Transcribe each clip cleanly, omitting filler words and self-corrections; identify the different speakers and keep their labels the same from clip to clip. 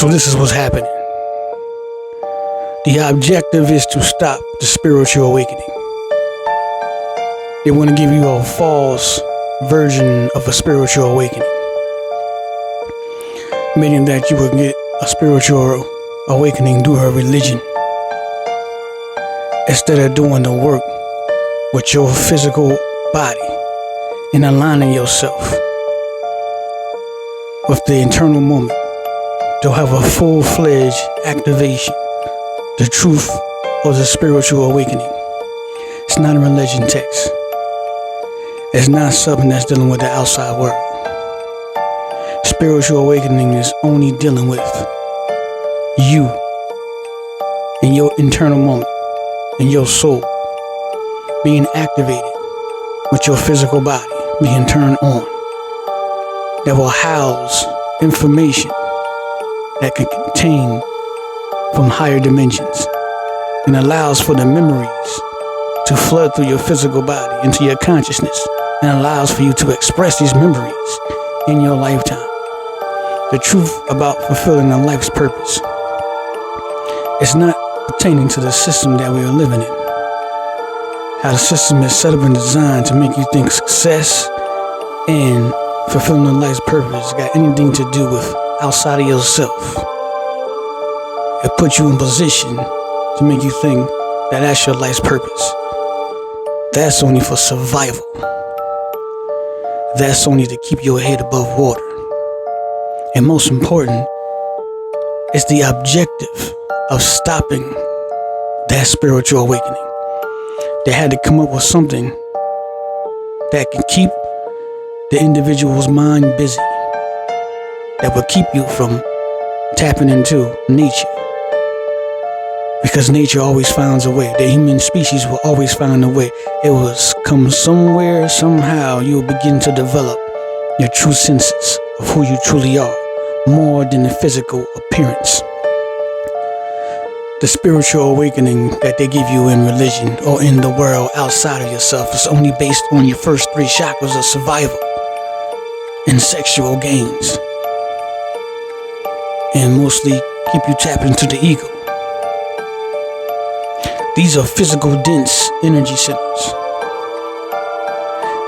Speaker 1: So this is what's happening. The objective is to stop the spiritual awakening. They want to give you a false version of a spiritual awakening, meaning that you will get a spiritual awakening through a religion instead of doing the work with your physical body and aligning yourself with the internal moment to have a full-fledged activation, the truth of the spiritual awakening. It's not a religion text. It's not something that's dealing with the outside world. Spiritual awakening is only dealing with you and your internal moment and your soul being activated with your physical body being turned on, that will house information that can contain from higher dimensions and allows for the memories to flood through your physical body into your consciousness and allows for you to express these memories in your lifetime. The truth about fulfilling a life's purpose is not pertaining to the system that we are living in. How the system is set up and designed to make you think success and fulfilling a life's purpose got anything to do with outside of yourself. It puts you in position to make you think that that's your life's purpose. That's only for survival. That's only to keep your head above water. And most important, it's the objective of stopping that spiritual awakening. They had to come up with something that can keep the individual's mind busy, that will keep you from tapping into nature. Because nature always finds a way. The human species will always find a way. It will come somewhere, somehow, you'll begin to develop your true senses of who you truly are, more than the physical appearance. The spiritual awakening that they give you in religion or in the world outside of yourself is only based on your first three chakras of survival and sexual gains, and mostly keep you tapped into the ego. These are physical dense energy centers.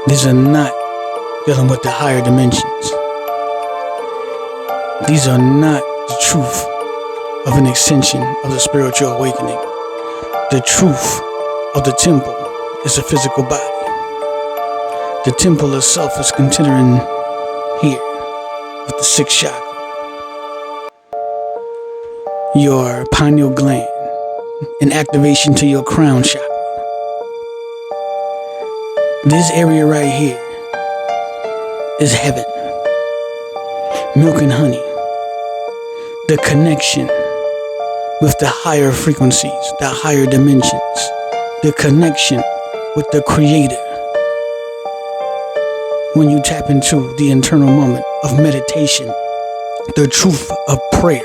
Speaker 1: These are not dealing with the higher dimensions. These are not the truth of an extension of the spiritual awakening. The truth of the temple is the physical body. The temple itself is considering here with the sixth chakra, your pineal gland, an activation to your crown chakra. This area right here is heaven. Milk and honey. The connection with the higher frequencies, the higher dimensions, the connection with the Creator. When you tap into the internal moment of meditation, the truth of prayer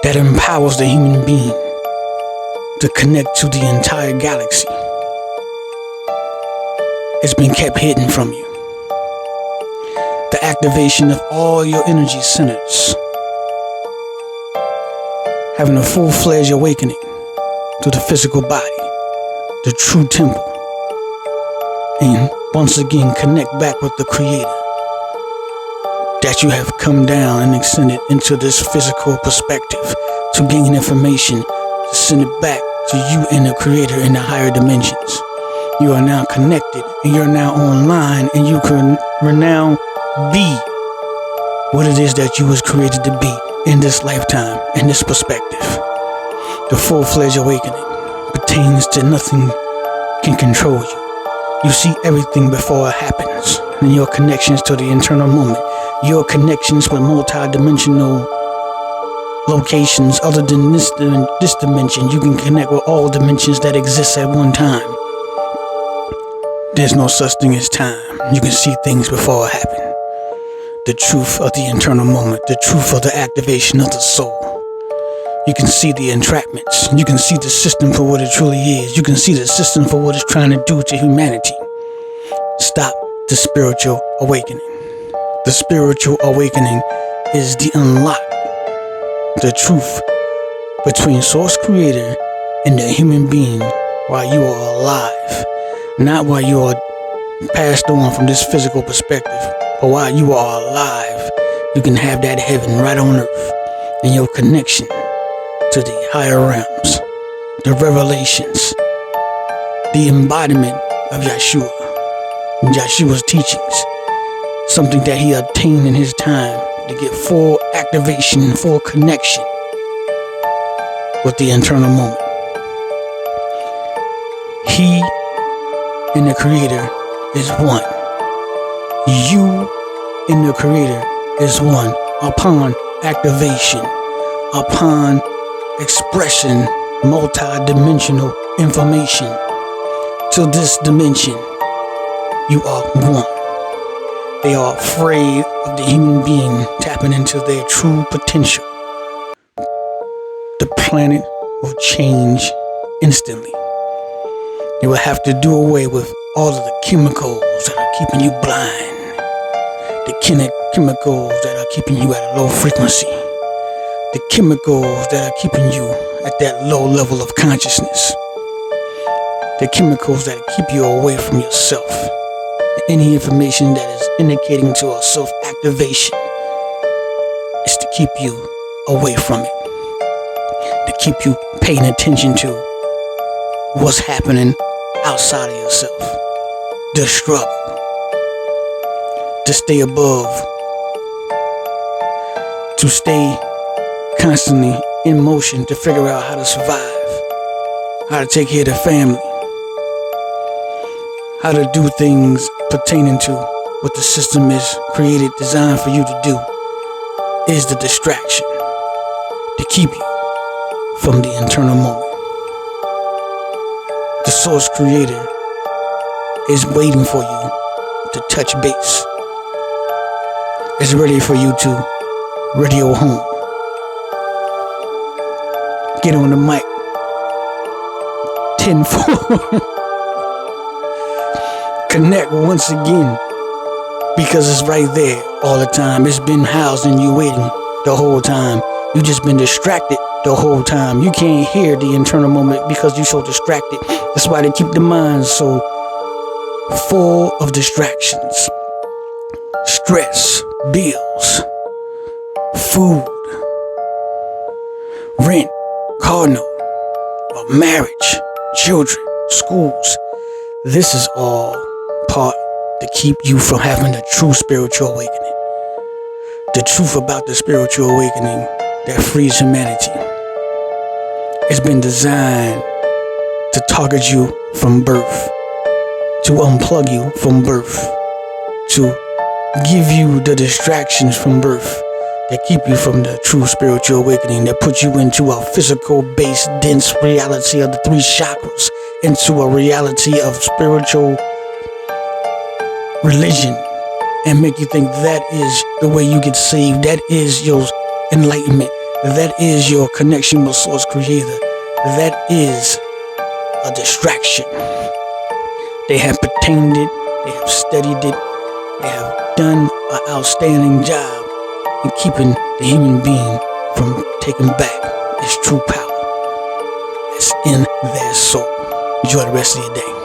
Speaker 1: that empowers the human being to connect to the entire galaxy, it's been kept hidden from you. The activation of all your energy centers, having a full-fledged awakening to the physical body, the true temple, and once again connect back with the Creator that you have come down and extended into this physical perspective to gain information, to send it back to you and the Creator in the higher dimensions. You are now connected and you're now online, and you can now be what it is that you was created to be in this lifetime, in this perspective. The full-fledged awakening pertains to nothing can control you. You see everything before it happens, and your connections to the internal moment, your connections with multi-dimensional locations other than this dimension. You can connect with all dimensions that exist at one time. There's no such thing as time. You can see things before it happen. The truth of the internal moment, the truth of the activation of the soul. You can see the entrapments. You can see the system for what it truly is. You can see the system for what it's trying to do to humanity. Stop the spiritual awakening. The spiritual awakening is the unlock the truth between Source Creator and the human being while you are alive. Not while you are passed on from this physical perspective, but while you are alive, you can have that heaven right on earth and your connection to the higher realms, the revelations, the embodiment of Yeshua, Yeshua's teachings, something that he obtained in his time to get full activation, full connection with the internal moment. He and the Creator is one. You and the Creator is one upon activation, upon expression, multi-dimensional information. To this dimension, you are one. They are afraid of the human being tapping into their true potential. The planet will change instantly. They will have to do away with all of the chemicals that are keeping you blind. The chemicals that are keeping you at a low frequency. The chemicals that are keeping you at that low level of consciousness. The chemicals that keep you away from yourself. Any information that is indicating to a self-activation is to keep you away from it. To keep you paying attention to what's happening outside of yourself. The struggle. To stay above. To stay constantly in motion to figure out how to survive. How to take care of the family. How to do things pertaining to what the system is created, designed for you to do, is the distraction to keep you from the internal moment. The Source Creator is waiting for you to touch base. It's ready for you to radio home. Get on the mic. 10-4. Connect once again, because it's right there all the time. It's been housing you waiting the whole time. You just been distracted the whole time. You can't hear the internal moment because you're so distracted. That's why they keep the mind so full of distractions. Stress, bills, food, rent, car note, marriage, children, schools. This is all part to keep you from having the true spiritual awakening. The truth about the spiritual awakening that frees humanity. It's been designed to target you from birth, to unplug you from birth, to give you the distractions from birth that keep you from the true spiritual awakening, that put you into a physical-based, dense reality of the three chakras, into a reality of spiritual religion, and make you think that is the way you get saved, that is your enlightenment, that is your connection with Source Creator. That is a distraction. They have pertained it, they have studied it, they have done an outstanding job in keeping the human being from taking back its true power that's in their soul. Enjoy the rest of your day.